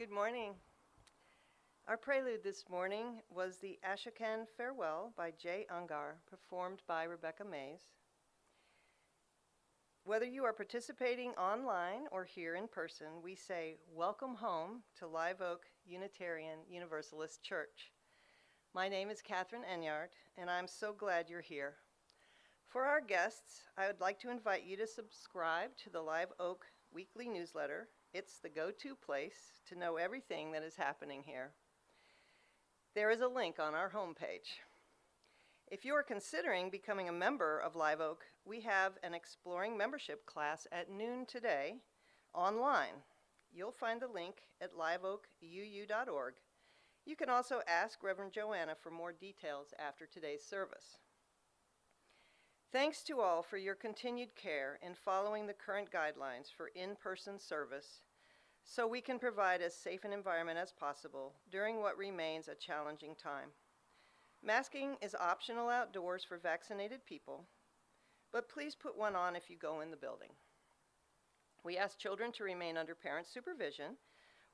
Good morning. Our prelude this morning was the Ashokan Farewell by J. Ungar, performed by Rebecca Mays. Whether you are participating online or here in person, we say welcome home to Live Oak Unitarian Universalist Church. My name is Catherine Enyart, and I'm so glad you're here. For our guests, I would like to invite you to subscribe to the Live Oak weekly newsletter. It's the go-to place to know everything that is happening here. There is a link on our homepage. If you are considering becoming a member of Live Oak, we have an exploring membership class at noon today online. You'll find the link at liveoakuu.org. You can also ask Reverend Joanna for more details after today's service. Thanks to all for your continued care in following the current guidelines for in-person service so we can provide as safe an environment as possible during what remains a challenging time. Masking is optional outdoors for vaccinated people, but please put one on if you go in the building. We ask children to remain under parent supervision.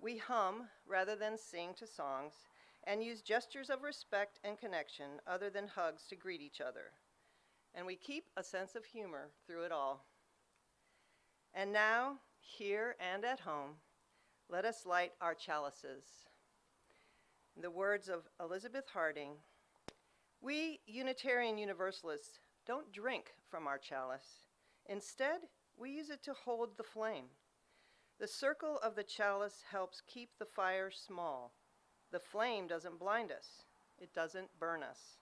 We hum rather than sing to songs and use gestures of respect and connection other than hugs to greet each other. And we keep a sense of humor through it all. And now, here and at home, let us light our chalices. In the words of Elizabeth Harding, we Unitarian Universalists don't drink from our chalice. Instead, we use it to hold the flame. The circle of the chalice helps keep the fire small. The flame doesn't blind us. It doesn't burn us.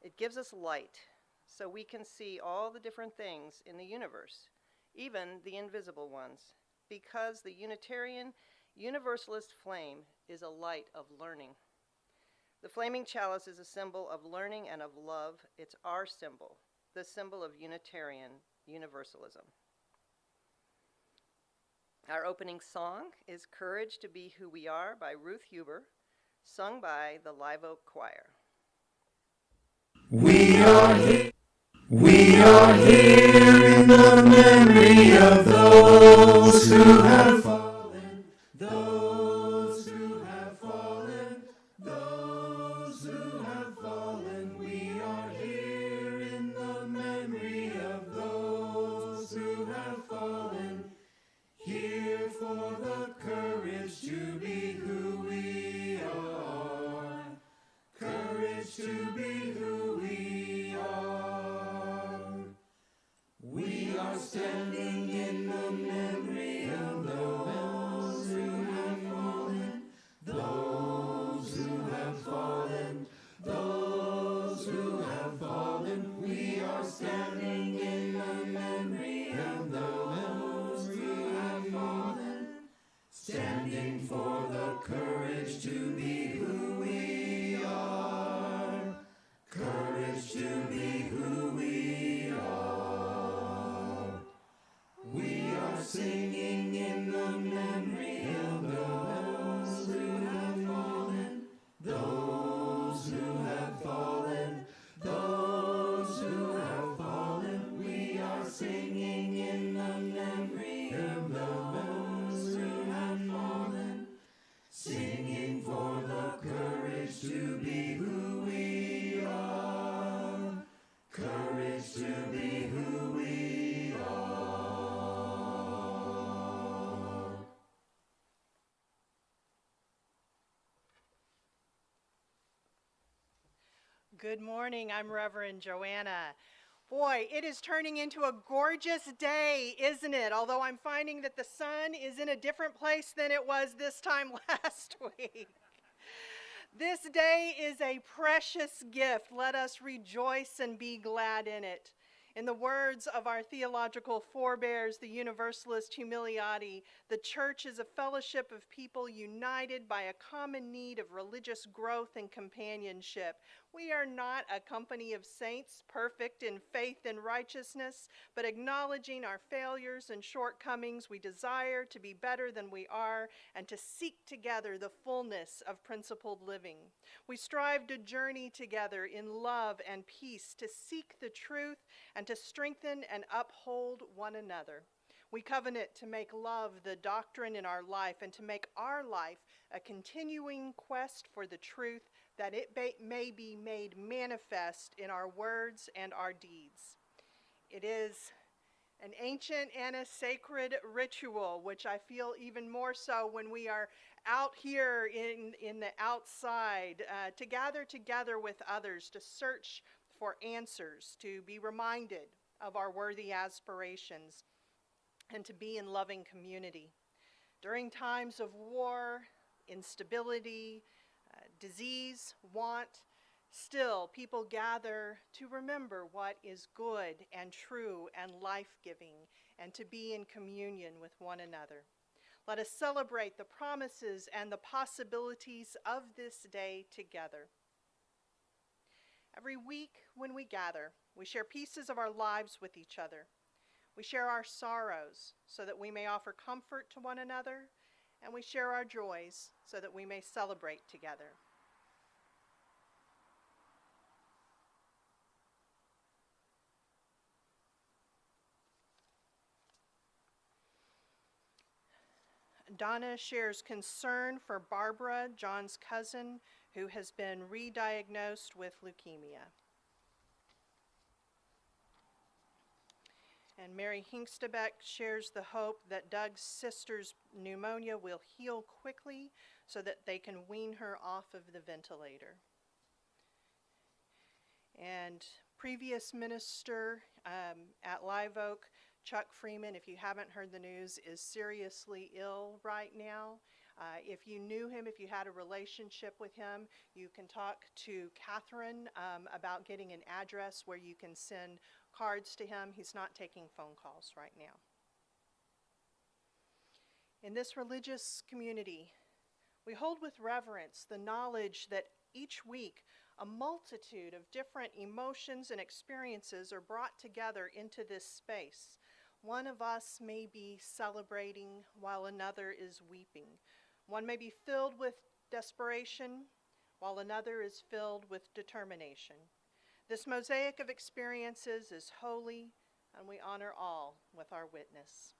It gives us light, so we can see all the different things in the universe, even the invisible ones, because the Unitarian Universalist flame is a light of learning. The flaming chalice is a symbol of learning and of love. It's our symbol, the symbol of Unitarian Universalism. Our opening song is Courage to Be Who We Are by Ruth Huber, sung by the Live Oak Choir. We are here in the memory of those who have fallen, those who have fallen, those who have fallen. We are here in the memory of those who have fallen, here for the courage to be who we are, courage to be who we are. We are standing in the memory of those who have fallen, those who have fallen, those who have fallen. We are standing in the memory of those who have fallen, standing for the courage to be who we are, courage to be who we are. We are singing in the memory of those who have fallen, those who have fallen, those who have fallen. We are singing in the memory of those who have fallen, singing for the courage to be who we are, courage to be who we are. Good morning, I'm Reverend Joanna. Boy, it is turning into a gorgeous day, isn't it? Although I'm finding that the sun is in a different place than it was this time last week. This day is a precious gift. Let us rejoice and be glad in it. In the words of our theological forebears, the Universalist Humiliati, the church is a fellowship of people united by a common need of religious growth and companionship. We are not a company of saints, perfect in faith and righteousness, but acknowledging our failures and shortcomings, we desire to be better than we are and to seek together the fullness of principled living. We strive to journey together in love and peace, to seek the truth and to strengthen and uphold one another. We covenant to make love the doctrine in our life and to make our life a continuing quest for the truth, that it may be made manifest in our words and our deeds. It is an ancient and a sacred ritual, which I feel even more so when we are out here in the outside, to gather together with others, to search for answers, to be reminded of our worthy aspirations, and to be in loving community. During times of war, instability, disease, want, still people gather to remember what is good and true and life-giving, and to be in communion with one another. Let us celebrate the promises and the possibilities of this day together. Every week when we gather, we share pieces of our lives with each other. We share our sorrows so that we may offer comfort to one another, and we share our joys so that we may celebrate together. Donna shares concern for Barbara, John's cousin, who has been re-diagnosed with leukemia. And Mary Hinkstebeck shares the hope that Doug's sister's pneumonia will heal quickly so that they can wean her off of the ventilator. And previous minister at Live Oak, Chuck Freeman, if you haven't heard the news, is seriously ill right now. If you knew him, if you had a relationship with him, you can talk to Catherine about getting an address where you can send cards to him. He's not taking phone calls right now. In this religious community, we hold with reverence the knowledge that each week a multitude of different emotions and experiences are brought together into this space. One of us may be celebrating while another is weeping. One may be filled with desperation while another is filled with determination. This mosaic of experiences is holy, and we honor all with our witness.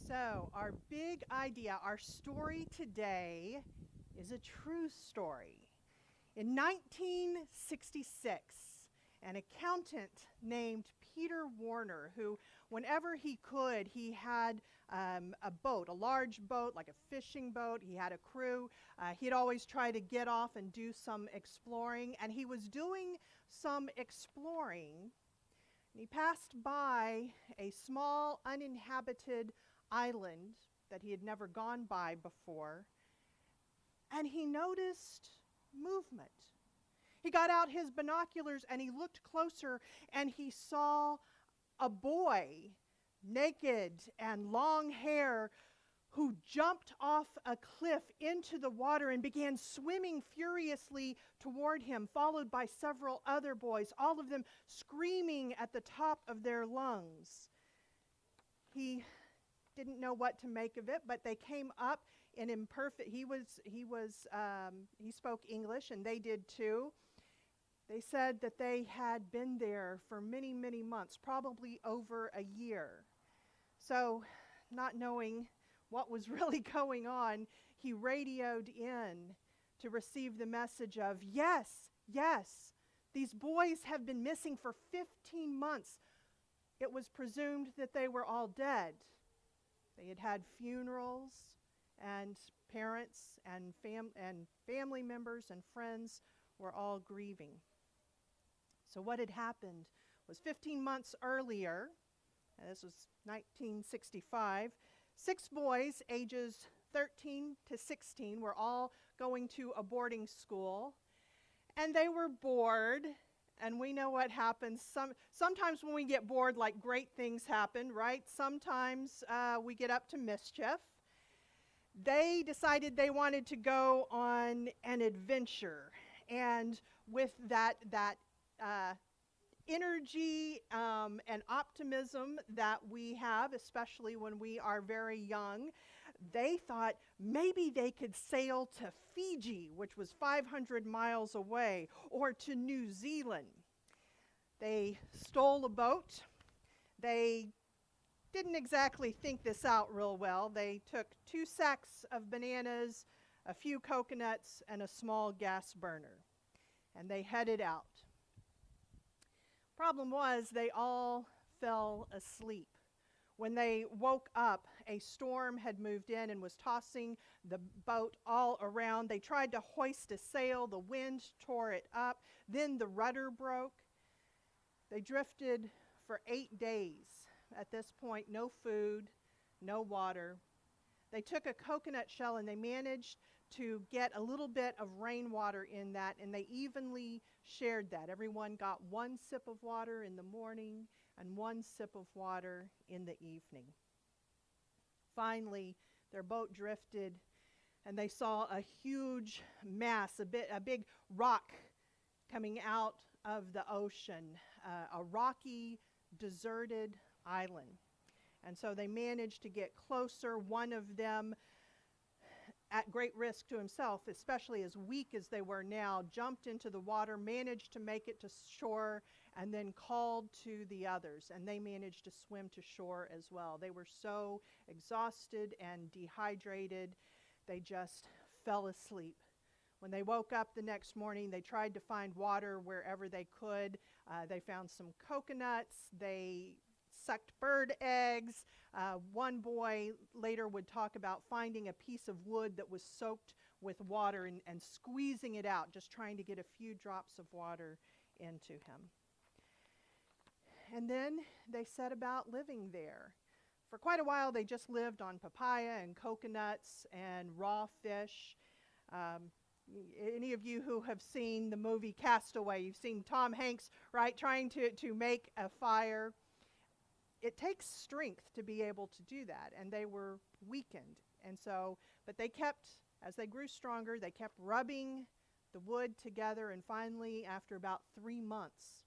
So, our big idea, our story today is a true story. In 1966, an accountant named Peter Warner, who, whenever he could, he had a boat, a large boat, like a fishing boat. He had a crew. He'd always try to get off and do some exploring, and he was doing some exploring. And he passed by a small, uninhabited island that he had never gone by before, and he noticed movement. He got out his binoculars and he looked closer, and he saw a boy, naked and long hair, who jumped off a cliff into the water and began swimming furiously toward him, followed by several other boys, all of them screaming at the top of their lungs. He didn't know what to make of it, but they came up in imperfect. He spoke English, and they did too. They said that they had been there for many, many months, probably over a year. So, not knowing what was really going on, he radioed in to receive the message of, yes, these boys have been missing for 15 months. It was presumed that they were all dead. They had had funerals, and parents and family members and friends were all grieving. So what had happened was 15 months earlier, and this was 1965, 6 boys ages 13 to 16 were all going to a boarding school, and they were bored. And we know what happens. Sometimes when we get bored, like, great things happen, right? Sometimes we get up to mischief. They decided they wanted to go on an adventure. And with that energy and optimism that we have, especially when we are very young, they thought maybe they could sail to Fiji, which was 500 miles away, or to New Zealand. They stole a boat. They didn't exactly think this out real well. They took 2 sacks of bananas, a few coconuts, and a small gas burner, and they headed out. Problem was, they all fell asleep. When they woke up, a storm had moved in and was tossing the boat all around. They tried to hoist a sail. The wind tore it up. Then the rudder broke. They drifted for 8 days. At this point, no food, no water. They took a coconut shell and they managed to get a little bit of rainwater in that, and they evenly shared that. Everyone got 1 sip of water in the morning and 1 sip of water in the evening. Finally, their boat drifted, and they saw a huge mass, a big rock coming out of the ocean, a rocky, deserted island. And so they managed to get closer. One of them, at great risk to himself, especially as weak as they were now, jumped into the water, managed to make it to shore, and then called to the others, and they managed to swim to shore as well. They were so exhausted and dehydrated, they just fell asleep. When they woke up the next morning, they tried to find water wherever they could. They found some coconuts. They sucked bird eggs. One boy later would talk about finding a piece of wood that was soaked with water and squeezing it out, just trying to get a few drops of water into him. And then they set about living there. For quite a while, they just lived on papaya and coconuts and raw fish. Any of you who have seen the movie Castaway, you've seen Tom Hanks, right, trying to make a fire. It takes strength to be able to do that, and they were weakened. And so, but they kept, as they grew stronger, they kept rubbing the wood together, and finally, after about 3 months,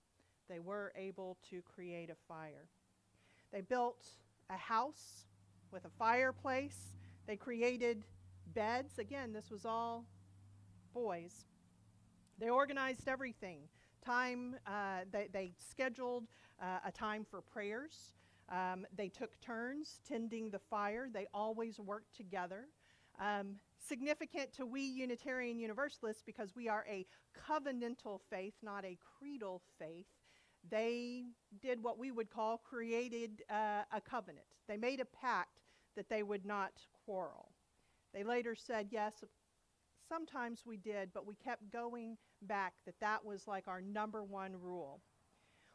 they were able to create a fire. They built a house with a fireplace. They created beds. Again, this was all boys. They organized everything. They scheduled a time for prayers. They took turns tending the fire. They always worked together. Significant to we Unitarian Universalists, because we are a covenantal faith, not a creedal faith. They did what we would call created a covenant. They made a pact that they would not quarrel. They later said, yes, sometimes we did, but we kept going back, that was like our number 1 rule.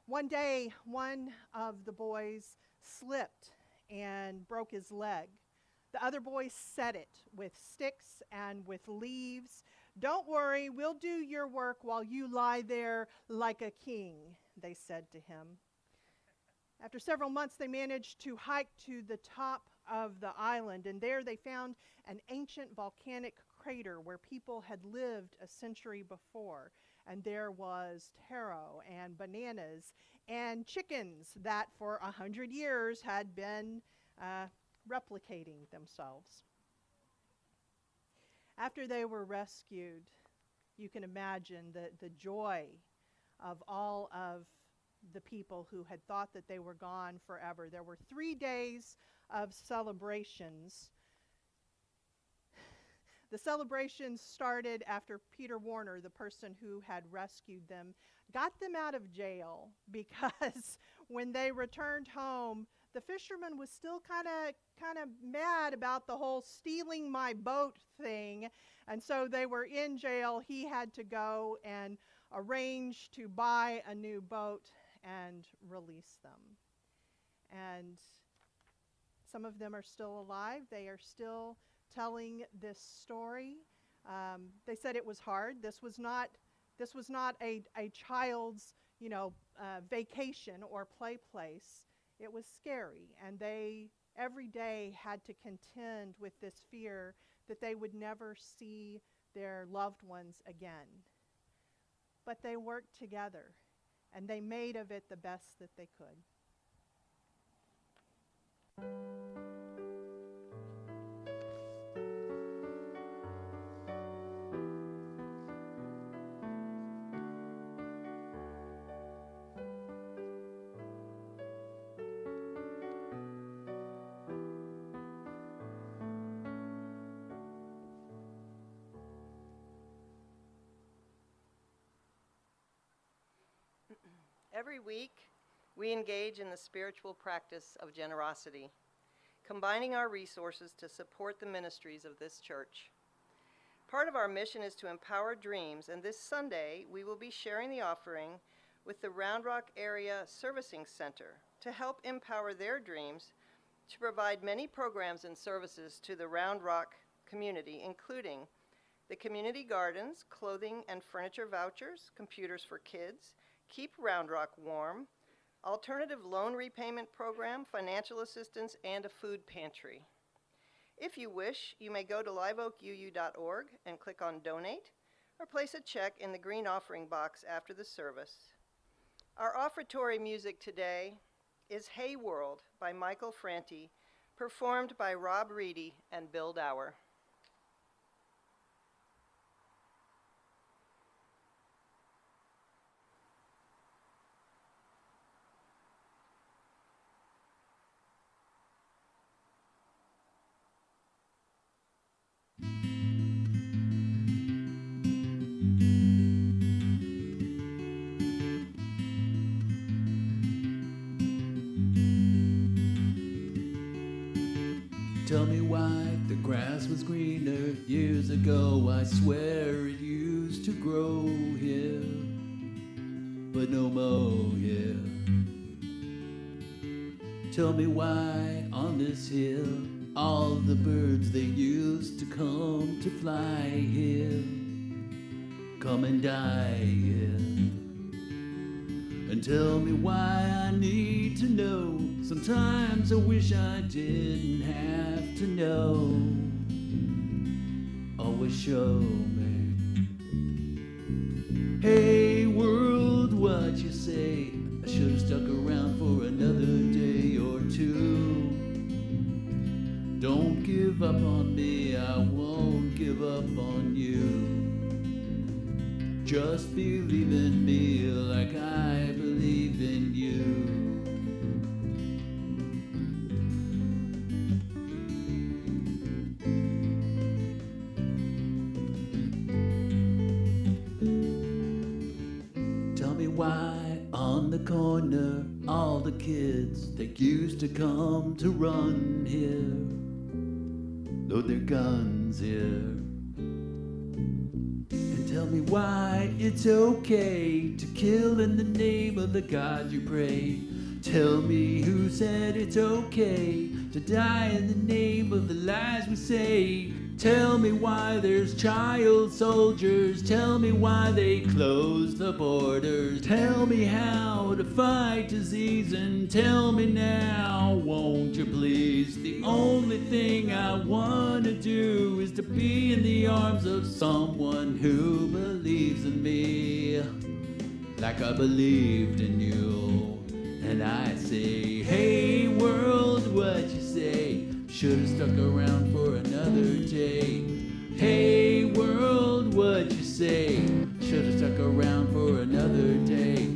One day, one of the boys slipped and broke his leg. The other boys set it with sticks and with leaves. "Don't worry, we'll do your work while you lie there like a king," they said to him. After several months, they managed to hike to the top of the island, and there they found an ancient volcanic crater where people had lived a century before. And there was taro and bananas and chickens that for 100 years had been replicating themselves. After they were rescued, you can imagine the joy of all of the people who had thought that they were gone forever. There were 3 days of celebrations. The celebrations started after Peter Warner, the person who had rescued them, got them out of jail, because when they returned home, the fisherman was still kind of mad about the whole stealing my boat thing. And so they were in jail. He had to go and arrange to buy a new boat and release them. And some of them are still alive. They are still telling this story. They said it was hard. This was not a child's, vacation or play place. It was scary, and they every day had to contend with this fear that they would never see their loved ones again. But they worked together, and they made of it the best that they could. Every week, we engage in the spiritual practice of generosity, combining our resources to support the ministries of this church. Part of our mission is to empower dreams, and this Sunday, we will be sharing the offering with the Round Rock Area Servicing Center to help empower their dreams to provide many programs and services to the Round Rock community, including the community gardens, clothing and furniture vouchers, computers for kids, Keep Round Rock Warm, alternative loan repayment program, financial assistance, and a food pantry. If you wish, you may go to liveoakuu.org and click on Donate, or place a check in the green offering box after the service. Our offertory music today is Hey World by Michael Franti, performed by Rob Reedy and Bill Dower. Tell me why the grass was greener years ago. I swear it used to grow here, but no more here. Tell me why on this hill all the birds they used to come to fly here come and die here. And tell me why I need to know. Sometimes I wish I didn't have to know. Always show me. Hey world, what you say? I should have stuck around for another day or two. Don't give up on me, I won't give up on you. Just believe in me like I believe in you. Tell me why on the corner all the kids that used to come to run here load their guns here. Tell me why it's okay to kill in the name of the God you pray. Tell me who said it's okay to die in the name of the lies we say. Tell me why there's child soldiers. Tell me why they closed the borders. Tell me how to fight disease, and tell me now, won't you please? The only thing I want to do is to be in the arms of someone who believes in me like I believed in you. And I say, hey world, what you say? Should've stuck around for another day. Hey world, what you say? Should've stuck around for another day.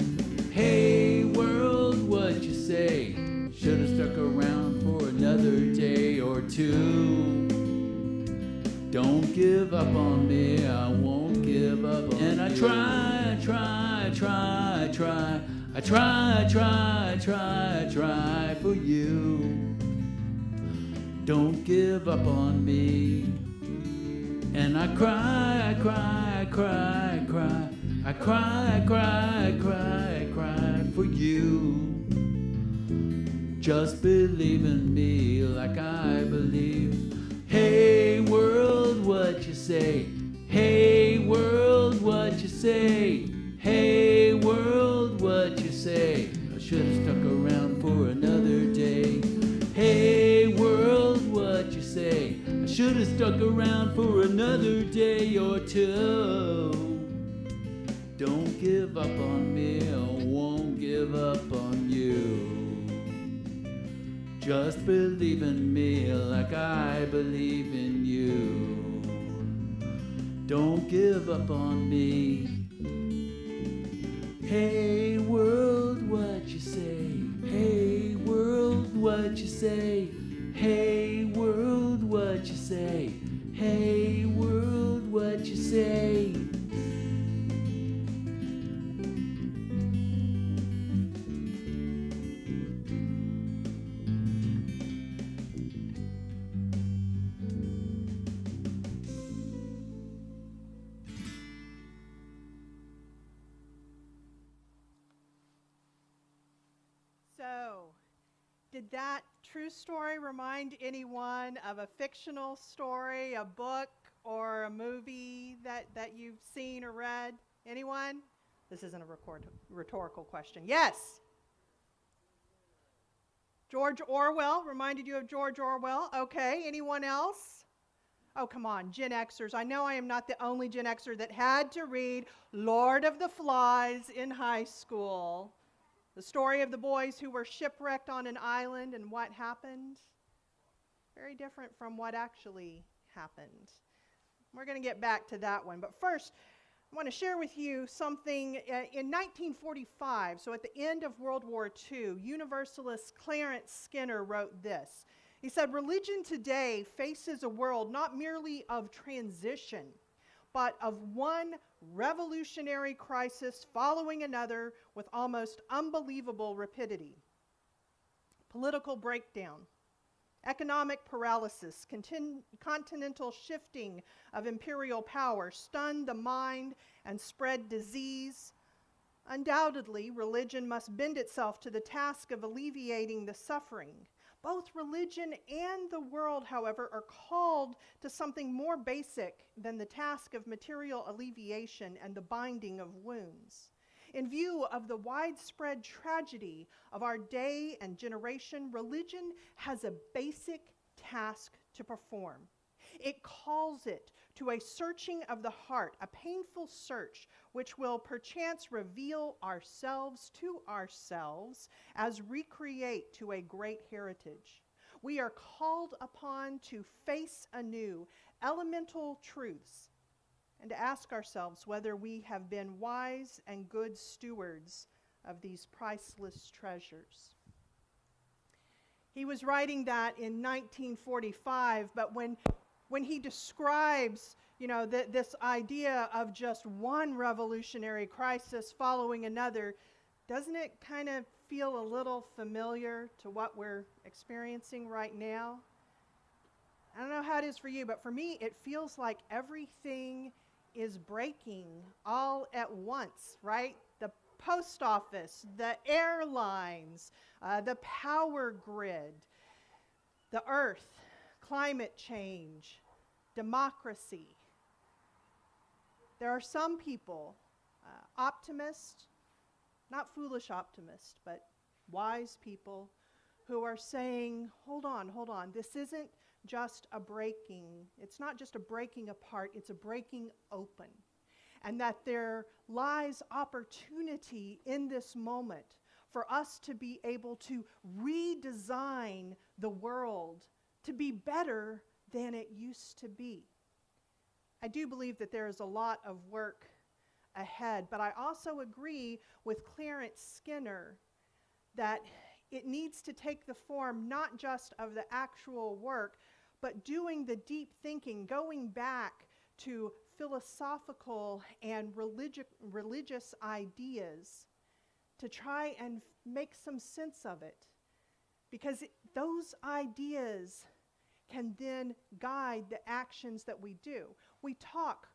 Hey world, what you say? Should've stuck around for another day or two. Don't give up on me, I won't give up on you. And I try for you. Don't give up on me. And I cry for you. Just believe in me like I believe. Hey world, what you say? Hey world, what you say? Hey world, what you say? I should have stuck around for another day. Hey world, what you say? I should have stuck around for another day or two. Don't give up on me, I won't give up on you. Just believe in me like I believe in you. Don't give up on me. Hey world, what you say? Hey world, what you say? Hey world, what you say? Hey world, what you say? So, did that true story remind anyone of a fictional story, a book, or a movie that you've seen or read? Anyone? This isn't a rhetorical question. Yes? George Orwell reminded you of George Orwell. Okay, anyone else? Oh, come on, Gen Xers. I know I am not the only Gen Xer that had to read Lord of the Flies in high school. The story of the boys who were shipwrecked on an island and what happened. Very different from what actually happened. We're going to get back to that one. But first, I want to share with you something. In 1945, so at the end of World War II, Universalist Clarence Skinner wrote this. He said, "Religion today faces a world not merely of transition, but of one revolutionary crisis following another with almost unbelievable rapidity. Political breakdown, economic paralysis, continental shifting of imperial power stunned the mind and spread disease. Undoubtedly, religion must bend itself to the task of alleviating the suffering. Both religion and the world, however, are called to something more basic than the task of material alleviation and the binding of wounds. In view of the widespread tragedy of our day and generation, religion has a basic task to perform. It calls it to a searching of the heart, a painful search which will perchance reveal ourselves to ourselves as recreate to a great heritage. We are called upon to face anew elemental truths and to ask ourselves whether we have been wise and good stewards of these priceless treasures." He was writing that in 1945, but when he describes, this idea of just one revolutionary crisis following another, doesn't it kind of feel a little familiar to what we're experiencing right now? I don't know how it is for you, but for me, it feels like everything is breaking all at once, right? The post office, the airlines, the power grid, the earth, climate change, democracy. There are some people, optimists, not foolish optimists, but wise people, who are saying, hold on, this isn't just a breaking, it's not just a breaking apart, it's a breaking open. And that there lies opportunity in this moment for us to be able to redesign the world to be better than it used to be. I do believe that there is a lot of work ahead, but I also agree with Clarence Skinner that it needs to take the form not just of the actual work, but doing the deep thinking, going back to philosophical and religious ideas to try and make some sense of it. Because those ideas can then guide the actions that we do. We talk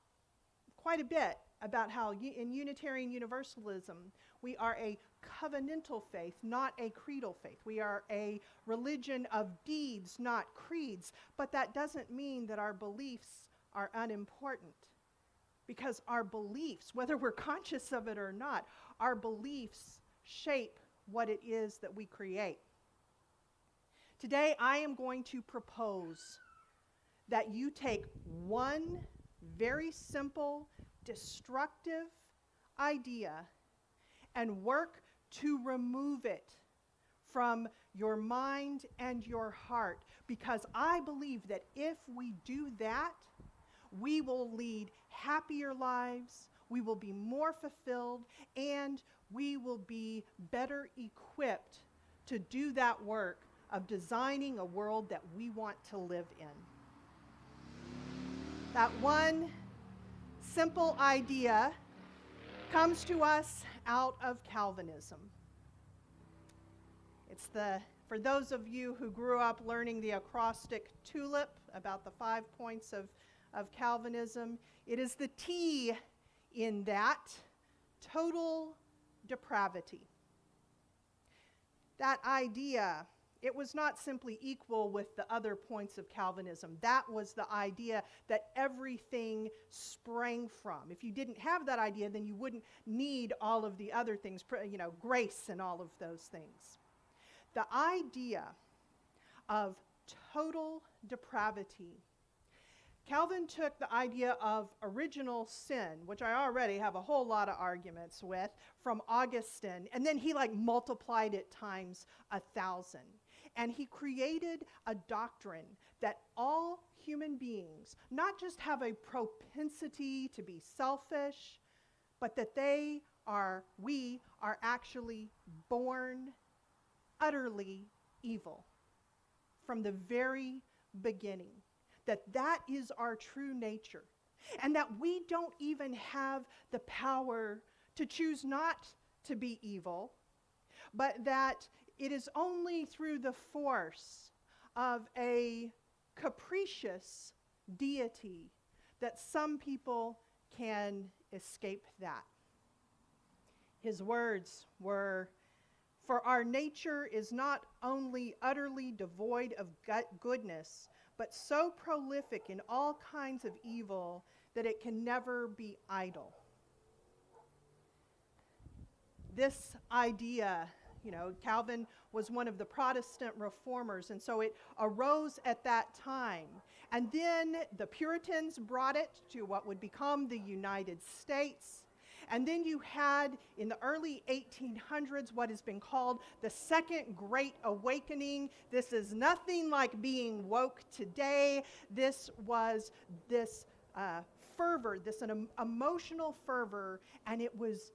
quite a bit about how in Unitarian Universalism, we are a covenantal faith, not a creedal faith. We are a religion of deeds, not creeds. But that doesn't mean that our beliefs are unimportant. Because our beliefs, whether we're conscious of it or not, our beliefs shape what it is that we create. Today, I am going to propose that you take one very simple, destructive idea and work to remove it from your mind and your heart, because I believe that if we do that, we will lead happier lives, we will be more fulfilled, and we will be better equipped to do that work of designing a world that we want to live in. That one simple idea comes to us out of Calvinism. It's for those of you who grew up learning the acrostic TULIP about the 5 points of Calvinism, it is the T in that: total depravity. That idea, it was not simply equal with the other points of Calvinism. That was the idea that everything sprang from. If you didn't have that idea, then you wouldn't need all of the other things, grace and all of those things. The idea of total depravity. Calvin took the idea of original sin, which I already have a whole lot of arguments with, from Augustine, and then he multiplied it times 1,000. And he created a doctrine that all human beings not just have a propensity to be selfish, but that we are actually born utterly evil from the very beginning. That is our true nature. And that we don't even have the power to choose not to be evil, but that it is only through the force of a capricious deity that some people can escape that. His words were, "For our nature is not only utterly devoid of goodness, but so prolific in all kinds of evil that it can never be idle." This idea, Calvin was one of the Protestant reformers, and so it arose at that time. And then the Puritans brought it to what would become the United States. And then you had, in the early 1800s, what has been called the Second Great Awakening. This is nothing like being woke today. This was this fervor, this emotional fervor, and it was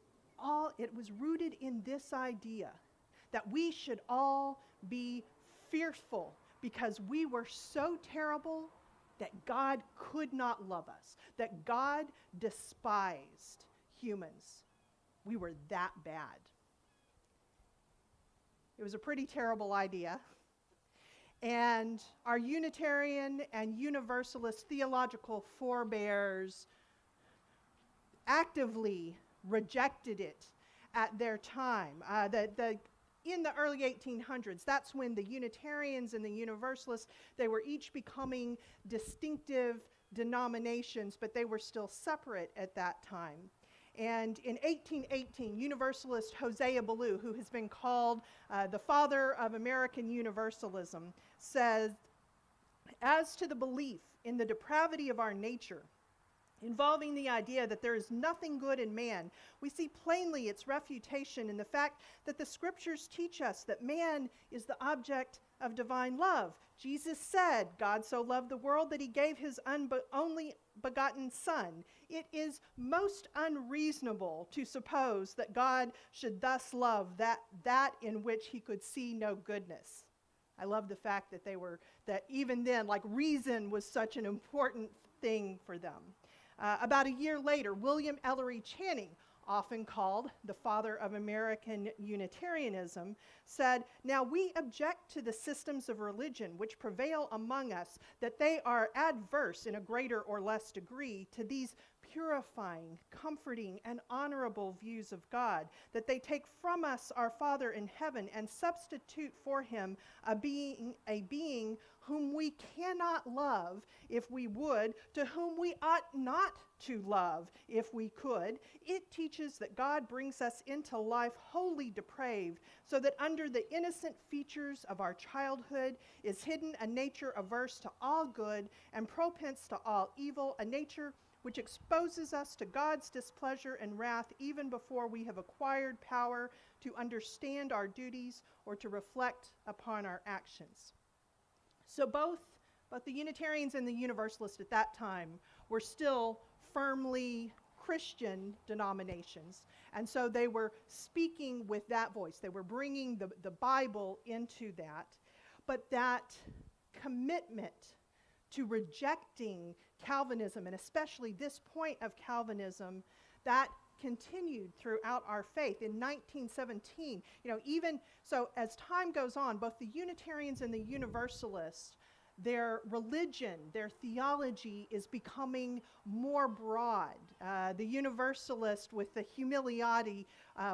rooted in this idea that we should all be fearful because we were so terrible that God could not love us, that God despised humans. We were that bad. It was a pretty terrible idea. And our Unitarian and Universalist theological forebears actively rejected it at their time. In the early 1800s, that's when the Unitarians and the Universalists, they were each becoming distinctive denominations, but they were still separate at that time. And in 1818, Universalist Hosea Ballou, who has been called the father of American Universalism, says, "As to the belief in the depravity of our nature, involving the idea that there is nothing good in man, we see plainly its refutation in the fact that the scriptures teach us that man is the object of divine love. Jesus said, 'God so loved the world that he gave his only begotten Son.' It is most unreasonable to suppose that God should thus love that in which he could see no goodness." I love the fact that that even then, reason was such an important thing for them. About a year later, William Ellery Channing, often called the father of American Unitarianism, said, "Now we object to the systems of religion which prevail among us, that they are adverse in a greater or less degree to these purifying, comforting, and honorable views of God, that they take from us our Father in heaven and substitute for him a being whom we cannot love if we would, to whom we ought not to love if we could. It teaches that God brings us into life wholly depraved, so that under the innocent features of our childhood is hidden a nature averse to all good and propense to all evil, a nature which exposes us to God's displeasure and wrath even before we have acquired power to understand our duties or to reflect upon our actions. So both the Unitarians and the Universalists at that time were still firmly Christian denominations. And so they were speaking with that voice. They were bringing the Bible into that. But that commitment to rejecting Calvinism, and especially this point of Calvinism, that continued throughout our faith. In 1917, even so, as time goes on, both the Unitarians and the Universalists, their religion, their theology is becoming more broad. The Universalist, with the humiliati,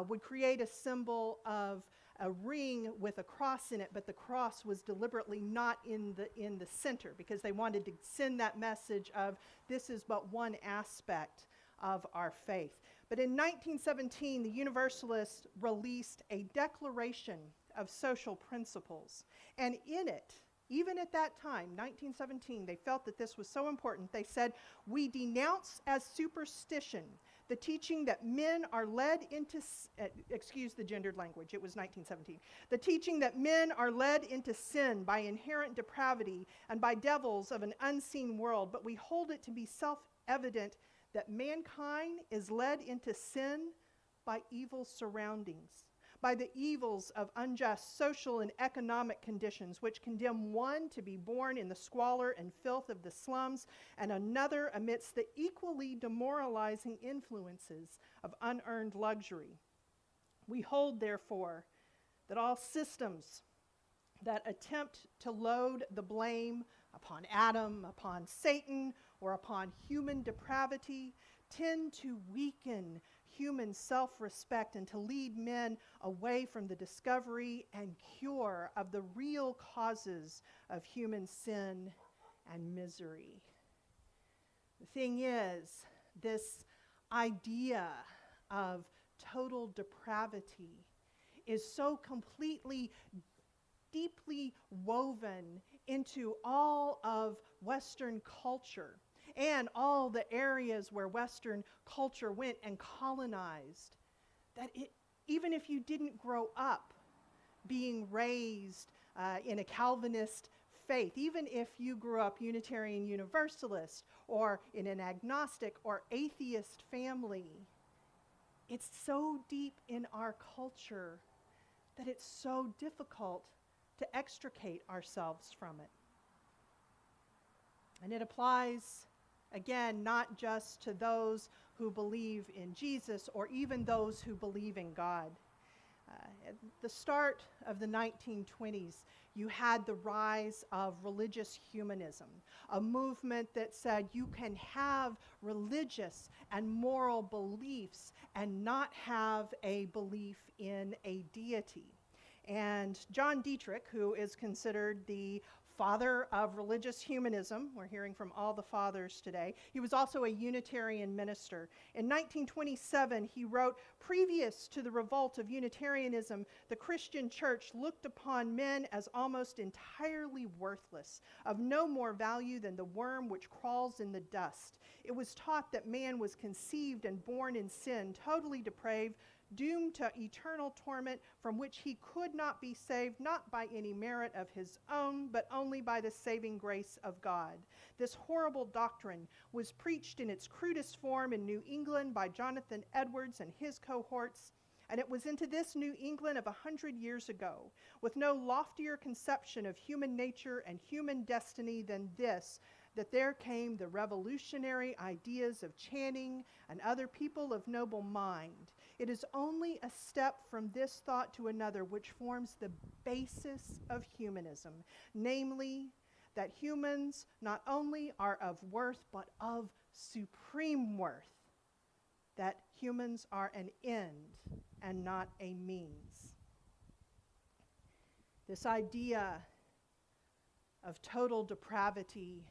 would create a symbol of a ring with a cross in it, but the cross was deliberately not in the center, because they wanted to send that message of this is but one aspect of our faith. But in 1917, the Universalists released a declaration of social principles. And in it, even at that time, 1917, they felt that this was so important. They said, "We denounce as superstition the teaching that men are led into," excuse the gendered language, it was 1917, "the teaching that men are led into sin by inherent depravity and by devils of an unseen world, but we hold it to be self-evident that mankind is led into sin by evil surroundings, by the evils of unjust social and economic conditions, which condemn one to be born in the squalor and filth of the slums, and another amidst the equally demoralizing influences of unearned luxury. We hold, therefore, that all systems that attempt to load the blame upon Adam, upon Satan, or upon human depravity tend to weaken human self-respect and to lead men away from the discovery and cure of the real causes of human sin and misery." The thing is, this idea of total depravity is so completely, deeply woven into all of Western culture and all the areas where Western culture went and colonized, that even if you didn't grow up being raised in a Calvinist faith, even if you grew up Unitarian Universalist or in an agnostic or atheist family, it's so deep in our culture that it's so difficult to extricate ourselves from it. And it applies, again, not just to those who believe in Jesus or even those who believe in God. At the start of the 1920s, you had the rise of religious humanism, a movement that said you can have religious and moral beliefs and not have a belief in a deity. And John Dietrich, who is considered the father of religious humanism, we're hearing from all the fathers today, he was also a Unitarian minister. In 1927, he wrote, "Previous to the revolt of Unitarianism, the Christian church looked upon men as almost entirely worthless, of no more value than the worm which crawls in the dust. It was taught that man was conceived and born in sin, totally depraved, doomed to eternal torment from which he could not be saved, not by any merit of his own, but only by the saving grace of God. This horrible doctrine was preached in its crudest form in New England by Jonathan Edwards and his cohorts, and it was into this New England of 100 years ago, with no loftier conception of human nature and human destiny than this, that there came the revolutionary ideas of Channing and other people of noble mind. It is only a step from this thought to another which forms the basis of humanism, namely, that humans not only are of worth, but of supreme worth, that humans are an end and not a means." This idea of total depravity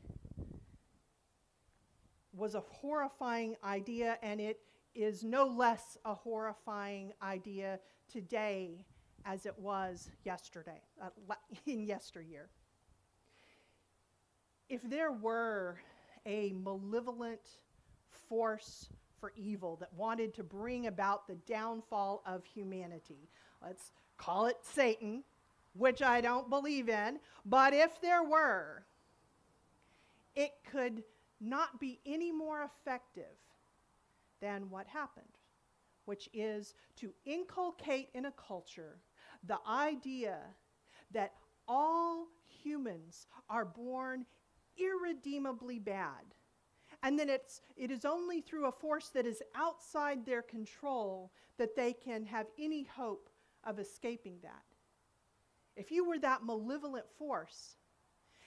was a horrifying idea, and it is no less a horrifying idea today as it was yesterday, in yesteryear. If there were a malevolent force for evil that wanted to bring about the downfall of humanity, let's call it Satan, which I don't believe in, but if there were, it could not be any more effective than what happened, which is to inculcate in a culture the idea that all humans are born irredeemably bad, and then it is only through a force that is outside their control that they can have any hope of escaping that. If you were that malevolent force,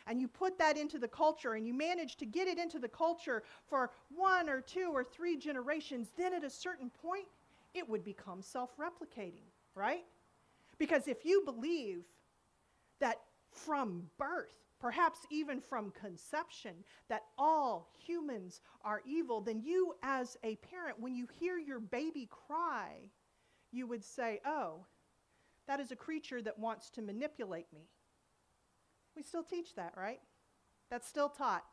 and you put that into the culture, and you manage to get it into the culture for 1 or 2 or 3 generations, then at a certain point, it would become self-replicating, right? Because if you believe that from birth, perhaps even from conception, that all humans are evil, then you as a parent, when you hear your baby cry, you would say, oh, that is a creature that wants to manipulate me. We still teach that, right? That's still taught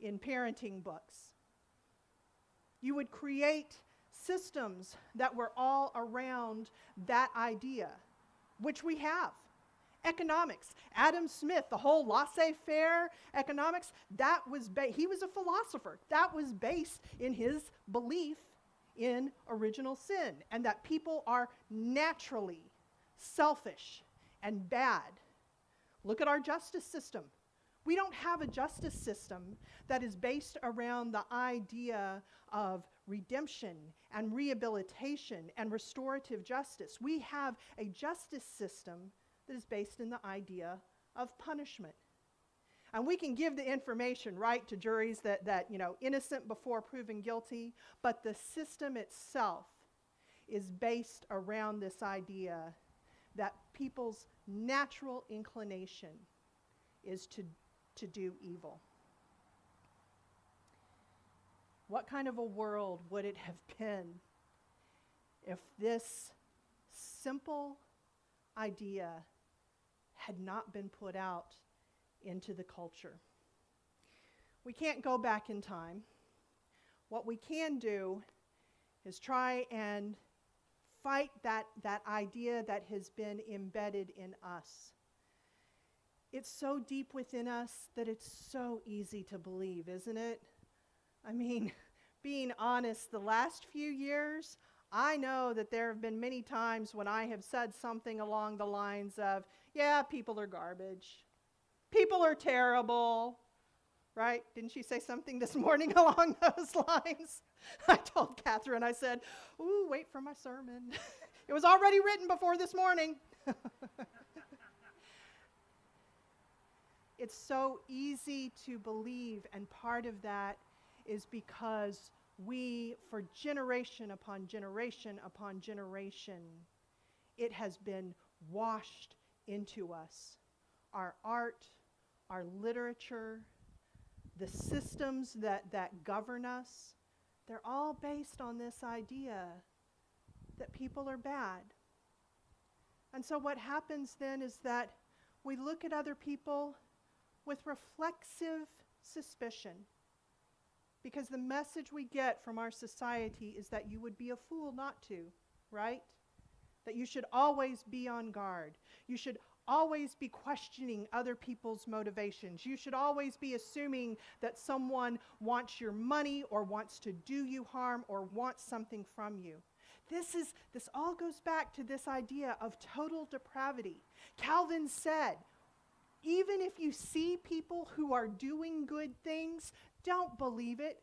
in parenting books. You would create systems that were all around that idea, which we have. Economics. Adam Smith, the whole laissez-faire economics, that was he was a philosopher. That was based in his belief in original sin, and that people are naturally selfish and bad. Look at our justice system. We don't have a justice system that is based around the idea of redemption and rehabilitation and restorative justice. We have a justice system that is based in the idea of punishment. And we can give the information, right, to juries that innocent before proven guilty, but the system itself is based around this idea that people's natural inclination is to do evil. What kind of a world would it have been if this simple idea had not been put out into the culture? We can't go back in time. What we can do is try and fight that idea that has been embedded in us. It's so deep within us that it's so easy to believe, isn't it? I mean, being honest, the last few years, I know that there have been many times when I have said something along the lines of, yeah, people are garbage. People are terrible, right? Didn't she say something this morning along those lines? I told Catherine, I said, ooh, wait for my sermon. It was already written before this morning. It's so easy to believe, and part of that is because we, for generation upon generation upon generation, it has been washed into us. Our art, our literature, the systems that govern us, they're all based on this idea that people are bad. And so what happens then is that we look at other people with reflexive suspicion, because the message we get from our society is that you would be a fool not to, right? That you should always be on guard. You should always be questioning other people's motivations. You should always be assuming that someone wants your money or wants to do you harm or wants something from you. This all goes back to this idea of total depravity. Calvin said, even if you see people who are doing good things, don't believe it.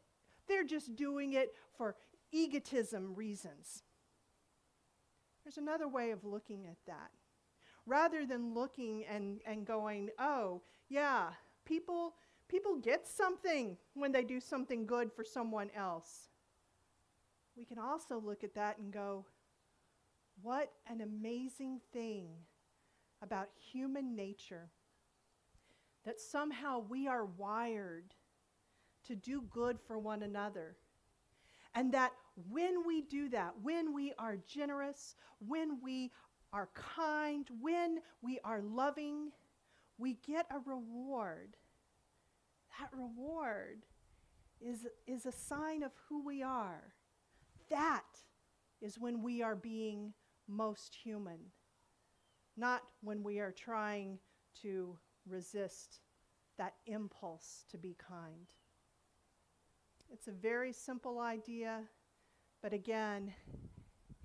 They're just doing it for egotism reasons. There's another way of looking at that. Rather than looking and going, oh, yeah, people get something when they do something good for someone else. We can also look at that and go, what an amazing thing about human nature that somehow we are wired to do good for one another. And that when we do that, when we are generous, when we are kind, when we are loving, we get a reward. That reward is a sign of who we are. That is when we are being most human, not when we are trying to resist that impulse to be kind. It's a very simple idea, but again,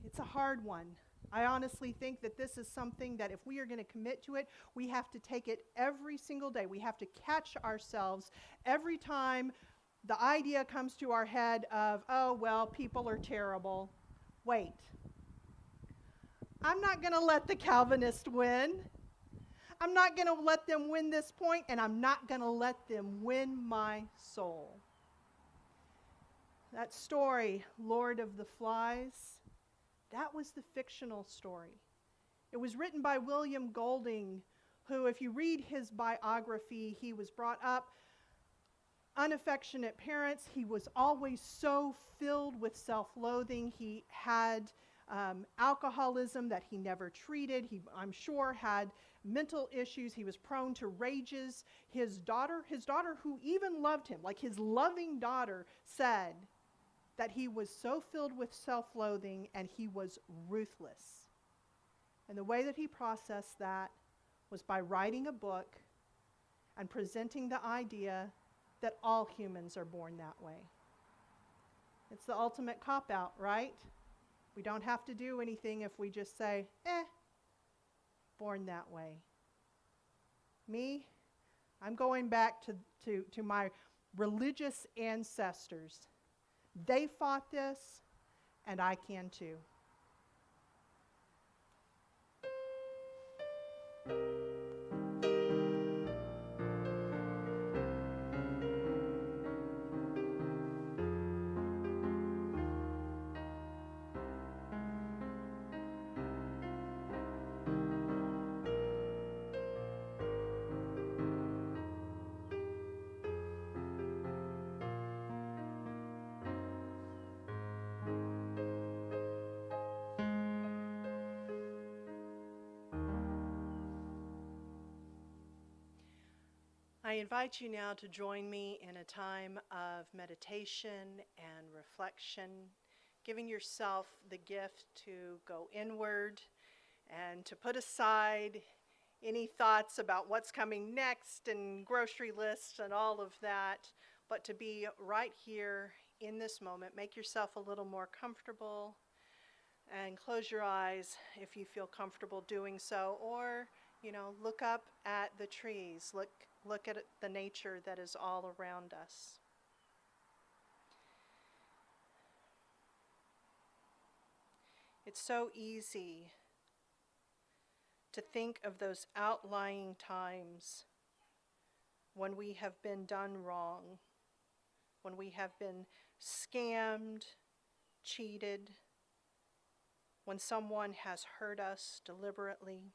it's a hard one. I honestly think that this is something that if we are going to commit to it, we have to take it every single day. We have to catch ourselves every time the idea comes to our head of, oh, well, people are terrible. Wait. I'm not going to let the Calvinists win. I'm not going to let them win this point, and I'm not going to let them win my soul. That story, Lord of the Flies, that was the fictional story. It was written by William Golding, who, if you read his biography, he was brought up unaffectionate parents. He was always so filled with self-loathing. He had alcoholism that he never treated. He, I'm sure, had mental issues. He was prone to rages. His daughter who even loved him, like his loving daughter, said that he was so filled with self-loathing and he was ruthless. And the way that he processed that was by writing a book and presenting the idea that all humans are born that way. It's the ultimate cop-out, right? We don't have to do anything if we just say, born that way. Me, I'm going back to my religious ancestors. They fought this, and I can too. I invite you now to join me in a time of meditation and reflection, giving yourself the gift to go inward and to put aside any thoughts about what's coming next and grocery lists and all of that, but to be right here in this moment. Make yourself a little more comfortable and close your eyes if you feel comfortable doing so, or look up at the trees, look at the nature that is all around us. It's so easy to think of those outlying times when we have been done wrong, when we have been scammed, cheated, when someone has hurt us deliberately.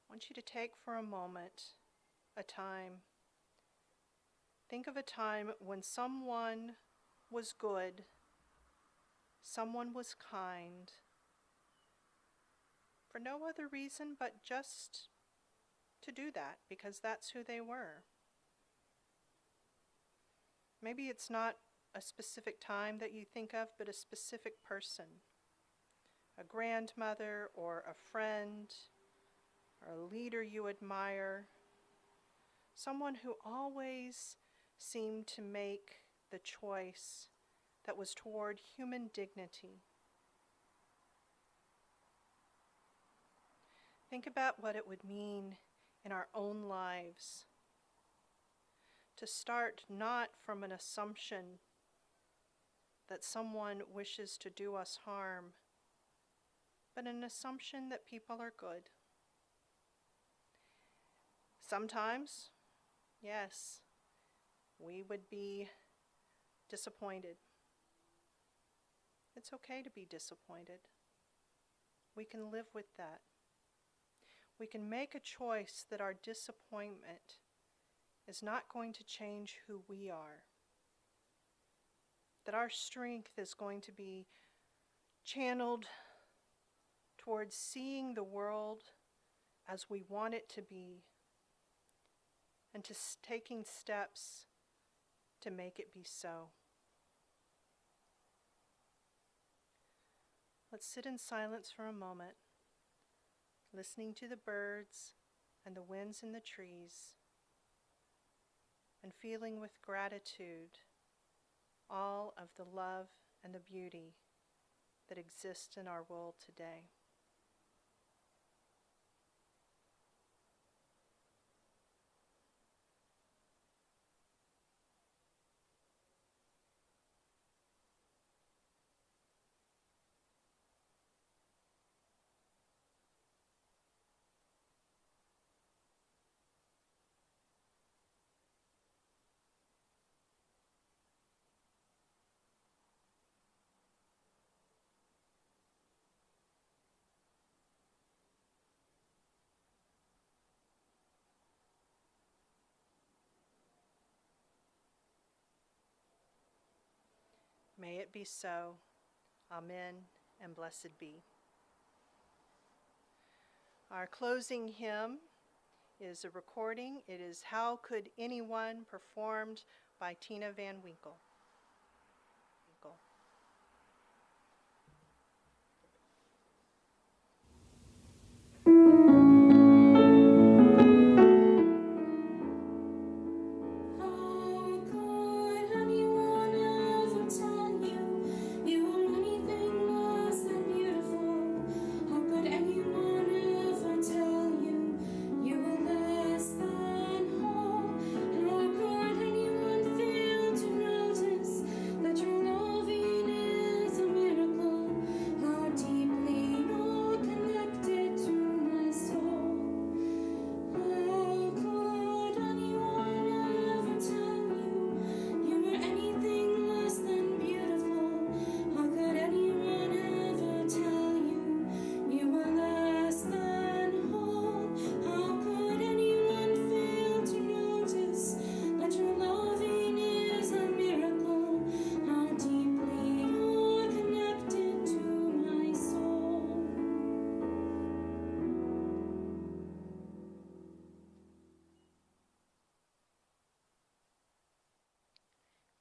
I want you to take for a moment a time. Think of a time when someone was good, someone was kind, for no other reason but just to do that, because that's who they were. Maybe it's not a specific time that you think of, but a specific person, a grandmother or a friend, or a leader you admire, someone who always seemed to make the choice that was toward human dignity. Think about what it would mean in our own lives to start not from an assumption that someone wishes to do us harm, but an assumption that people are good. Sometimes, yes, we would be disappointed. It's okay to be disappointed. We can live with that. we can make a choice that our disappointment is not going to change who we are. That our strength is going to be channeled towards seeing the world as we want it to be, and to taking steps to make it be so. Let's sit in silence for a moment, listening to the birds and the winds in the trees, and feeling with gratitude all of the love and the beauty that exists in our world today. May it be so. Amen, and blessed be. Our closing hymn is a recording. It is How Could Anyone, performed by Tina Van Winkle.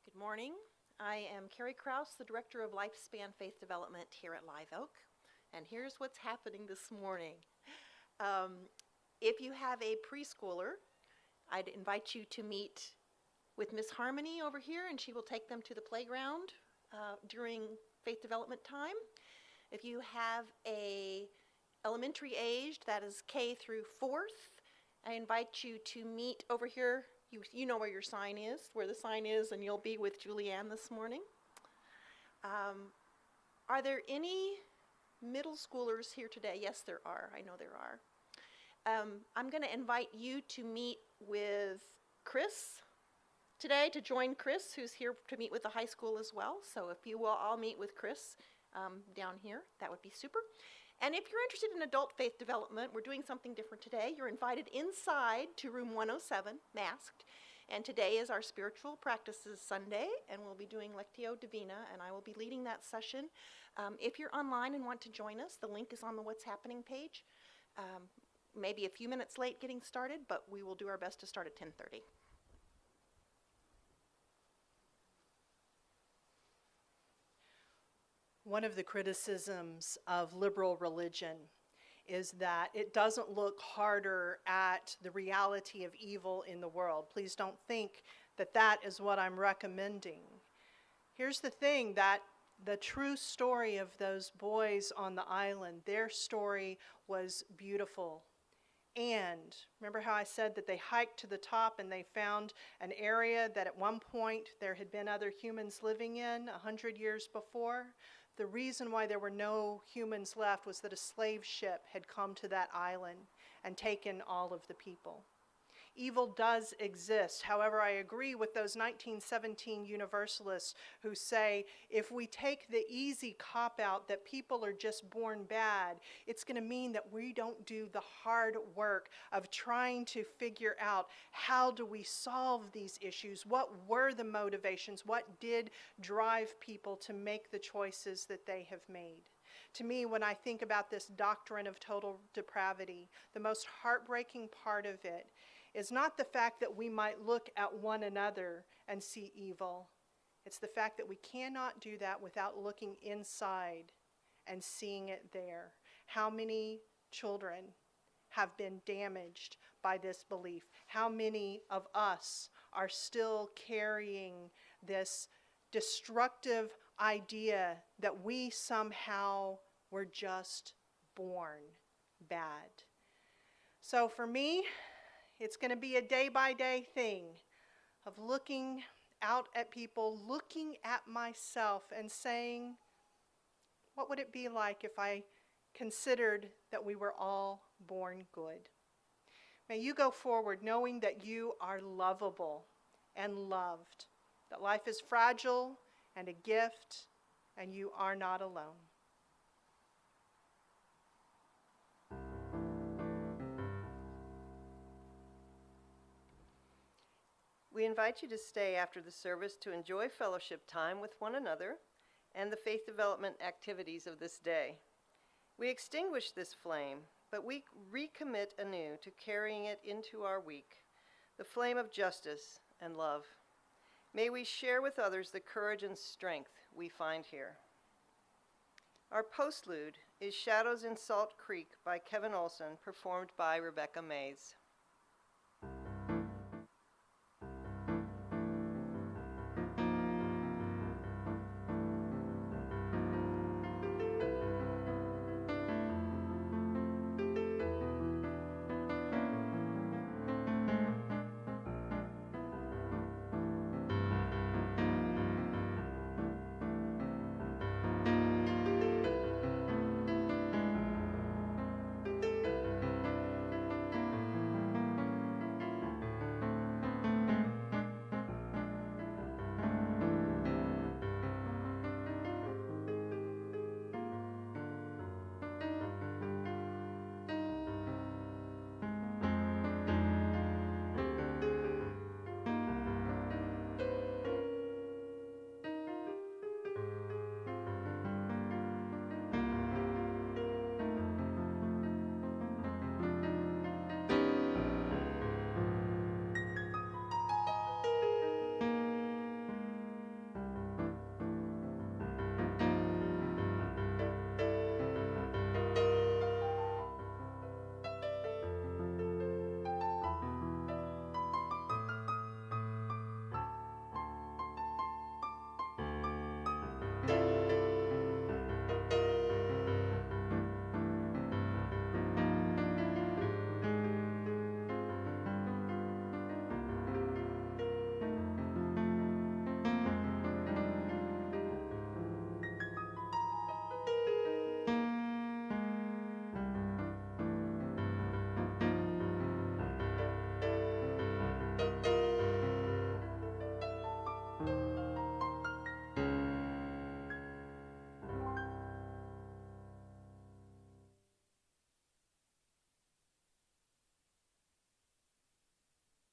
Good morning. I am Carrie Krause, the Director of Lifespan Faith Development here at Live Oak, and here's what's happening this morning. If you have a preschooler, I'd invite you to meet with Miss Harmony over here, and she will take them to the playground during faith development time. If you have a elementary aged, that is K through 4th, I invite you to meet over here. You know where your sign is, where the sign is, and you'll be with Julianne this morning. Are there any middle schoolers here today? Yes, there are. I know there are. I'm going to invite you to meet with Chris today, to join Chris, who's here to meet with the high school as well. So if you will all meet with Chris down here, that would be super. And if you're interested in adult faith development, we're doing something different today. You're invited inside to room 107, masked. And today is our spiritual practices Sunday, and we'll be doing Lectio Divina, and I will be leading that session. If you're online and want to join us, the link is on the What's Happening page. Maybe a few minutes late getting started, but we will do our best to start at 10:30. One of the criticisms of liberal religion is that it doesn't look harder at the reality of evil in the world. Please don't think that that is what I'm recommending. Here's the thing, that the true story of those boys on the island, their story was beautiful. And remember how I said that they hiked to the top and they found an area that at one point there had been other humans living in 100 years before? The reason why there were no humans left was that a slave ship had come to that island and taken all of the people. Evil does exist. However, I agree with those 1917 Universalists who say if we take the easy cop-out that people are just born bad, it's going to mean that we don't do the hard work of trying to figure out how do we solve these issues, what were the motivations, what did drive people to make the choices that they have made. To me, when I think about this doctrine of total depravity, the most heartbreaking part of it is not the fact that we might look at one another and see evil. It's the fact that we cannot do that without looking inside and seeing it there. How many children have been damaged by this belief? How many of us are still carrying this destructive idea that we somehow were just born bad? So for me, it's going to be a day-by-day thing of looking out at people, looking at myself and saying, what would it be like if I considered that we were all born good? May you go forward knowing that you are lovable and loved, that life is fragile and a gift, and you are not alone. We invite you to stay after the service to enjoy fellowship time with one another and the faith development activities of this day. We extinguish this flame, but we recommit anew to carrying it into our week, the flame of justice and love. May we share with others the courage and strength we find here. Our postlude is Shadows in Salt Creek by Kevin Olson, performed by Rebecca Mays.